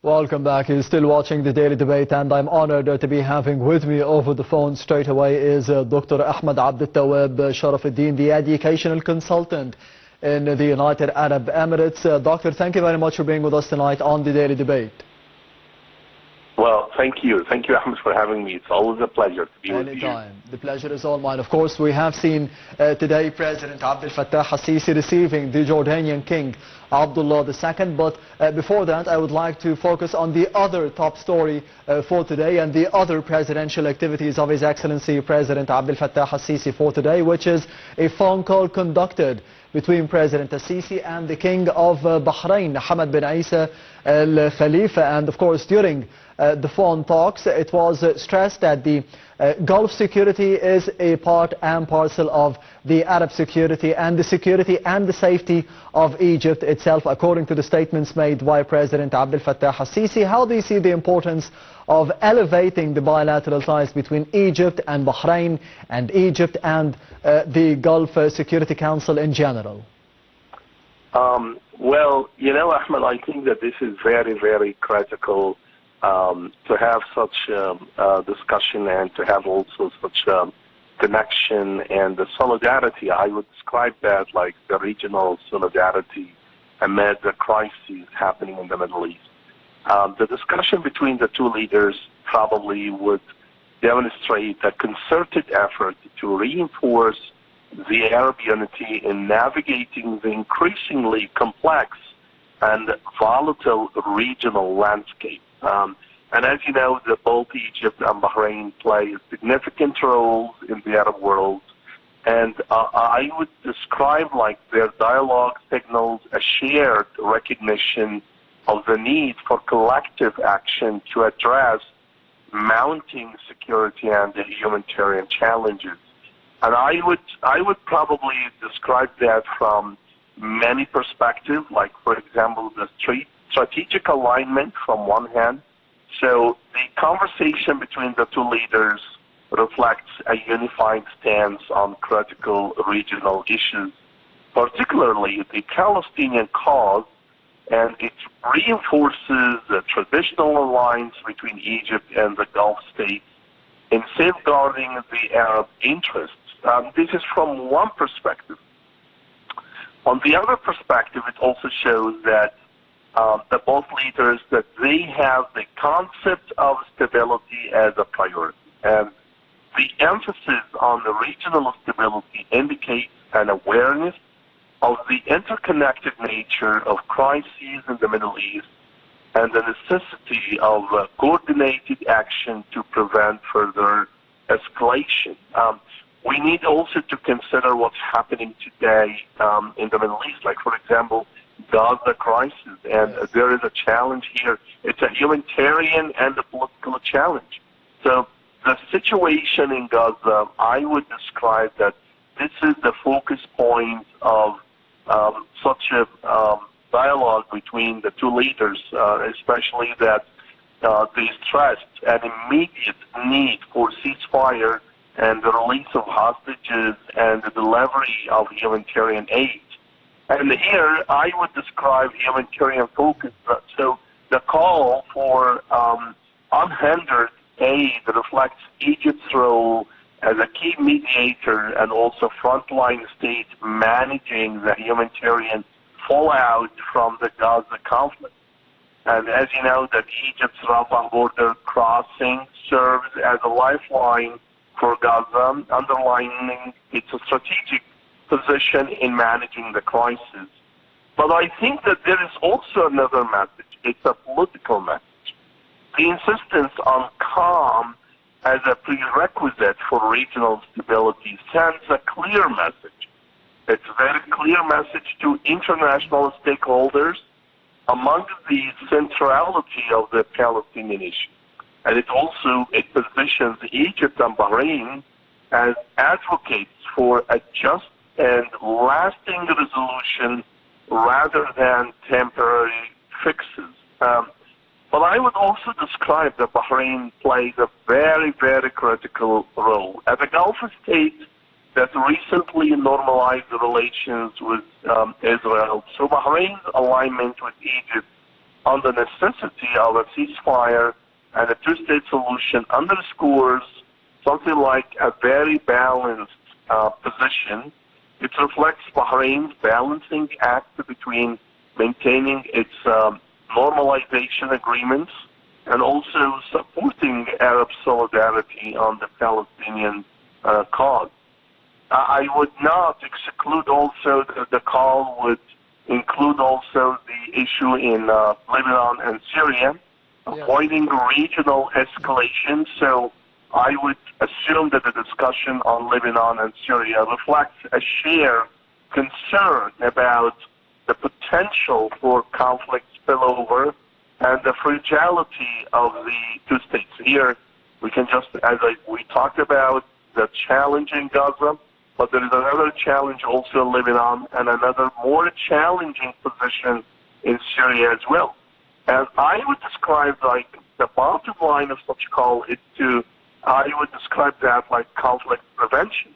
Welcome back. You're still watching the Daily Debate, and I'm honored to be having with me over the phone straight away is Dr. Ahmed Sharaf, the educational consultant in the United Arab Emirates. Doctor, thank you very much for being with us tonight on the Daily Debate. Well, thank you. Thank you, Ahmed, for having me. It's always a pleasure to be with you. Anytime. The pleasure is all mine. Of course, we have seen today President Abdel Fattah al-Sisi receiving the Jordanian King Abdullah II. But before that, I would like to focus on the other top story for today and the other presidential activities of His Excellency President Abdel Fattah al-Sisi for today, which is a phone call conducted between President al-Sisi and the King of Bahrain, Ahmed bin Isa Al Khalifa. And of course, during the phone talks, it was stressed that the Gulf security is a part and parcel of the Arab security and the safety of Egypt itself, according to the statements made by President Abdel Fattah al-Sisi. How do you see the importance of elevating the bilateral ties between Egypt and Bahrain and Egypt and the Gulf Security Council in general? Well, you know, Ahmed, I think that this is very, very critical to have such discussion and to have also such connection and the solidarity. I would describe that like the regional solidarity amid the crises happening in the Middle East. The discussion between the two leaders probably would demonstrate a concerted effort to reinforce the Arab unity in navigating the increasingly complex and volatile regional landscape. And as you know, both Egypt and Bahrain play significant roles in the Arab world. And I would describe like their dialogue signals a shared recognition of the need for collective action to address mounting security and the humanitarian challenges. And I would probably describe that from many perspectives, like for example, the strategic alignment from one hand. So the conversation between the two leaders reflects a unified stance on critical regional issues, particularly the Palestinian cause, and it reinforces the traditional alliance between Egypt and the Gulf states in safeguarding the Arab interests. This is from one perspective. On the other perspective, it also shows that the both leaders, that they have the concept of stability as a priority. And the emphasis on the regional stability indicates an awareness of the interconnected nature of crises in the Middle East and the necessity of coordinated action to prevent further escalation. We need also to consider what's happening today in the Middle East, like for example, Gaza crisis, and there is a challenge here. It's a humanitarian and a political challenge. So the situation in Gaza, I would describe that this is the focus point of such a dialogue between the two leaders, especially that they stressed an immediate need for ceasefire and the release of hostages and the delivery of humanitarian aid. And here I would describe humanitarian focus. So the call for unhindered aid reflects Egypt's role as a key mediator and also frontline state managing the humanitarian fallout from the Gaza conflict. And as you know, that Egypt's Rafah border crossing serves as a lifeline for Gaza, underlining its strategic position in managing the crisis. But I think that there is also another message. It's a political message. The insistence on calm as a prerequisite for regional stability sends a clear message. It's a very clear message to international stakeholders among the centrality of the Palestinian issue. And it positions Egypt and Bahrain as advocates for a just and lasting resolution rather than temporary fixes. But I would also describe that Bahrain plays a very, very critical role. As a Gulf state that recently normalized the relations with Israel, so Bahrain's alignment with Egypt on the necessity of a ceasefire and a two-state solution underscores something like a very balanced position. It reflects Bahrain's balancing act between maintaining its normalization agreements and also supporting Arab solidarity on the Palestinian cause. I would not exclude also that the call would include also the issue in Lebanon and Syria, avoiding regional escalation. So I would assume that the discussion on Lebanon and Syria reflects a shared concern about the potential for conflict spillover and the fragility of the two states. Here, we can just, we talked about the challenge in Gaza, but there is another challenge also in Lebanon and another more challenging position in Syria as well. And I would describe like the bottom line of such call is I would describe that like conflict prevention.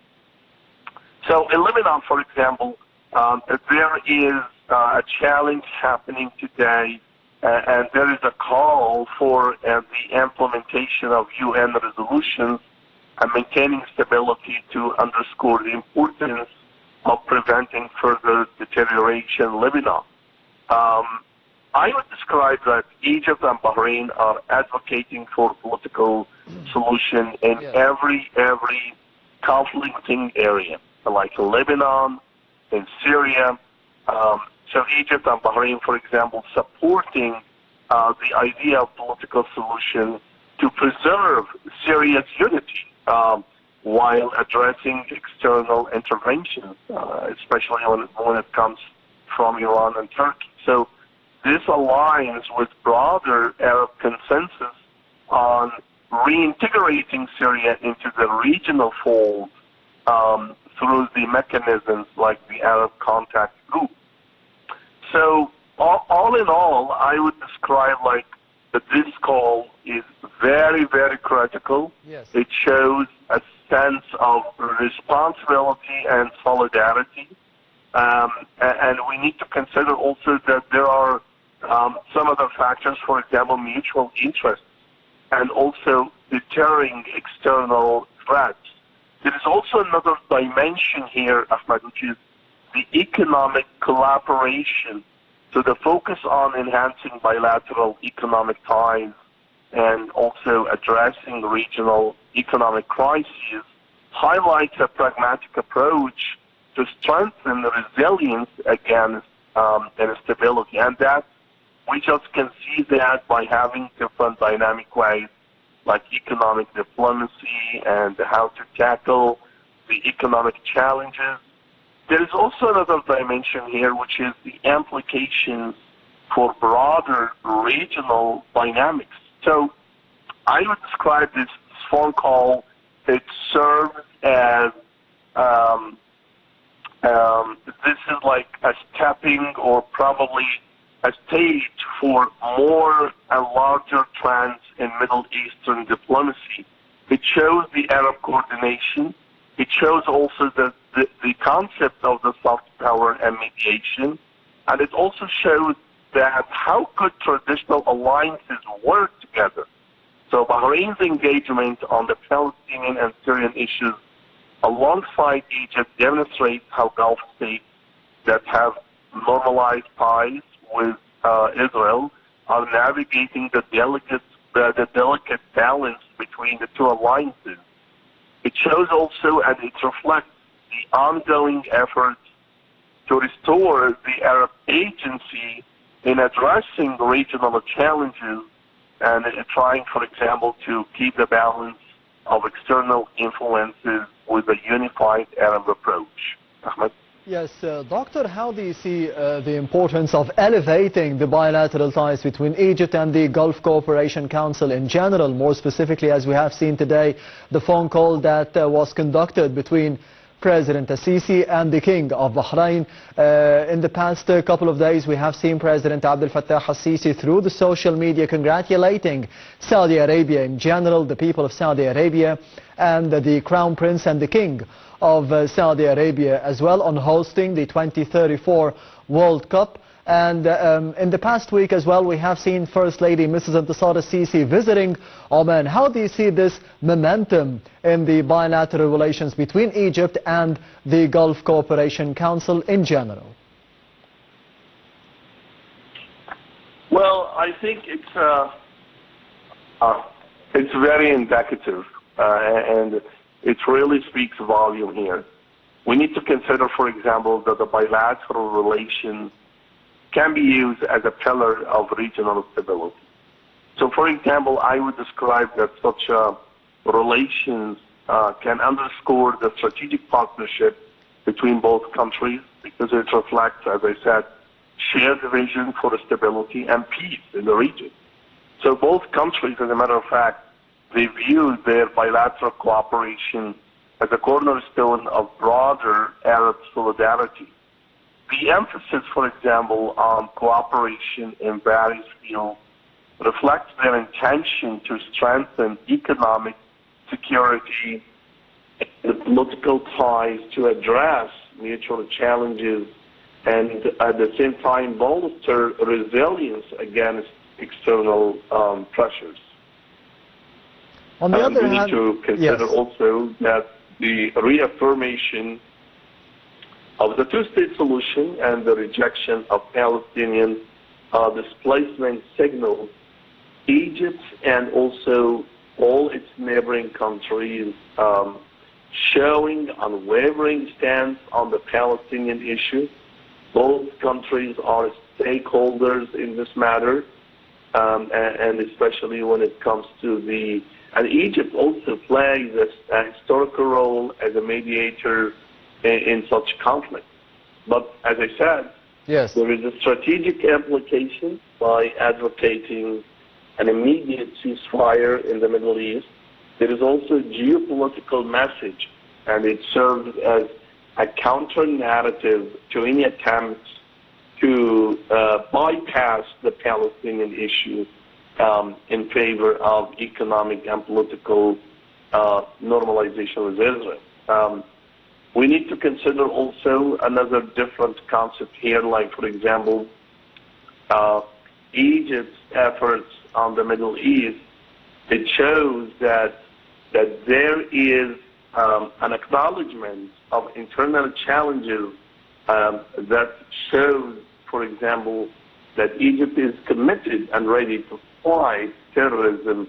So in Lebanon, for example, there is a challenge happening today, and there is a call for the implementation of UN resolutions and maintaining stability to underscore the importance of preventing further deterioration in Lebanon. I would describe that Egypt and Bahrain are advocating for political solution in every conflicting area, like Lebanon, in Syria. So Egypt and Bahrain, for example, supporting the idea of political solution to preserve Syria's unity while addressing external interventions, especially when it comes from Iran and Turkey. So this aligns with broader Arab consensus on reintegrating Syria into the regional fold through the mechanisms like the Arab Contact Group. So all in all, I would describe like that this call is very, very critical. Yes. It shows a sense of responsibility and solidarity. And we need to consider also that there are some other factors, for example, mutual interest and also deterring external threats. There is also another dimension here, Ahmed, which is the economic collaboration. So the focus on enhancing bilateral economic ties and also addressing regional economic crises highlights a pragmatic approach to strengthen the resilience against instability. And that we just can see that by having different dynamic ways like economic diplomacy and how to tackle the economic challenges. There is also another dimension here, which is the implications for broader regional dynamics. So I would describe this phone call, it serves as, this is like a stepping or probably a stage for more and larger trends in Middle Eastern diplomacy. It shows the Arab coordination. It shows also the concept of the soft power and mediation. And it also shows that how could traditional alliances work together. So Bahrain's engagement on the Palestinian and Syrian issues alongside Egypt demonstrates how Gulf states that have normalized ties with Israel are navigating the delicate balance between the two alliances. It shows also and it reflects the ongoing efforts to restore the Arab agency in addressing regional challenges and trying, for example, to keep the balance of external influences with a unified Arab approach. Ahmed? Yes, Doctor, how do you see the importance of elevating the bilateral ties between Egypt and the Gulf Cooperation Council in general, more specifically as we have seen today, the phone call that was conducted between President Sisi and the King of Bahrain. In the past couple of days we have seen President Abdel Fattah al-Sisi through the social media congratulating Saudi Arabia in general, the people of Saudi Arabia, and the Crown Prince and the King of Saudi Arabia as well on hosting the 2034 World Cup. And in the past week as well, we have seen First Lady Mrs. Intisar al-Sisi visiting Oman. How do you see this momentum in the bilateral relations between Egypt and the Gulf Cooperation Council in general? Well, I think it's very indicative, and it really speaks volume here. We need to consider, for example, that the bilateral relations can be used as a pillar of regional stability. So, for example, I would describe that such relations can underscore the strategic partnership between both countries, because it reflects, as I said, shared vision for stability and peace in the region. So both countries, as a matter of fact, they view their bilateral cooperation as a cornerstone of broader Arab solidarity. The emphasis, for example, on cooperation in various fields reflects their intention to strengthen economic security and the political ties to address mutual challenges and at the same time bolster resilience against external pressures. On the other hand, we need to consider also that the reaffirmation of the two-state solution and the rejection of Palestinian displacement signals Egypt and also all its neighboring countries showing unwavering stance on the Palestinian issue. Both countries are stakeholders in this matter, and especially when it comes to and Egypt also plays a historical role as a mediator in such conflict. But as I said, yes, there is a strategic implication by advocating an immediate ceasefire in the Middle East. There is also a geopolitical message, and it serves as a counter-narrative to any attempts to bypass the Palestinian issue in favor of economic and political normalization with Israel. We need to consider also another different concept here, like, for example, Egypt's efforts on the Middle East. It shows that there is an acknowledgement of internal challenges that shows, for example, that Egypt is committed and ready to fight terrorism,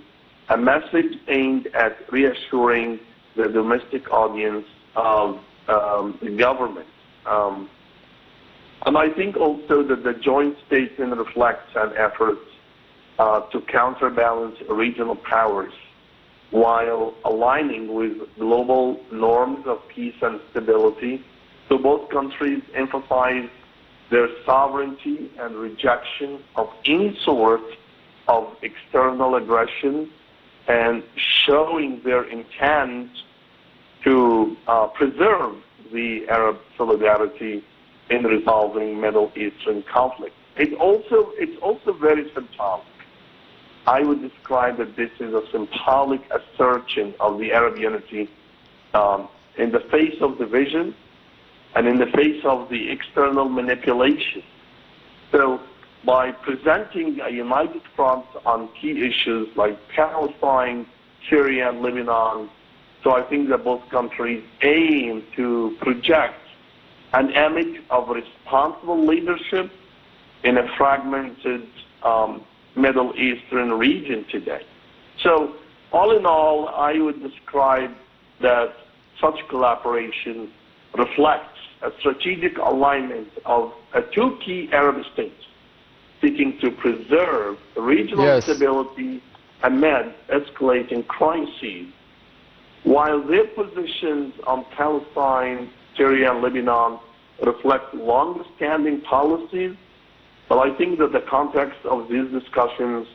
a message aimed at reassuring the domestic audience of the government. And I think also that the joint statement reflects an effort to counterbalance regional powers while aligning with global norms of peace and stability. So both countries emphasize their sovereignty and rejection of any sort of external aggression and showing their intent to preserve the Arab solidarity in resolving Middle Eastern conflict. It's also very symbolic. I would describe that this is a symbolic assertion of the Arab unity in the face of division and in the face of the external manipulation. So by presenting a united front on key issues like Palestine, Syria, and Lebanon, so I think that both countries aim to project an image of responsible leadership in a fragmented Middle Eastern region today. So all in all, I would describe that such collaboration reflects a strategic alignment of two key Arab states seeking to preserve regional stability amid escalating crises, while their positions on Palestine, Syria, and Lebanon reflect long-standing policies. But I think that the context of these discussions,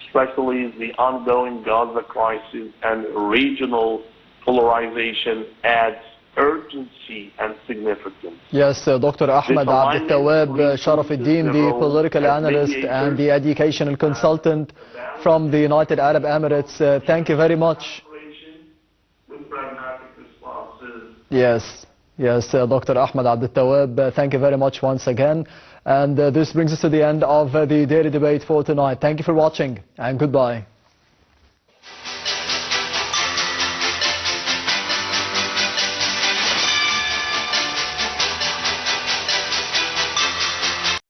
especially the ongoing Gaza crisis and regional polarization, adds urgency and significance. Yes, Dr. Ahmed Abd Tawab Sharaf, the political analyst and the educational consultant from the United Arab Emirates. Thank you very much. Yes, Dr. Ahmed Abd Tawab, thank you very much once again. And this brings us to the end of the daily debate for tonight. Thank you for watching and goodbye.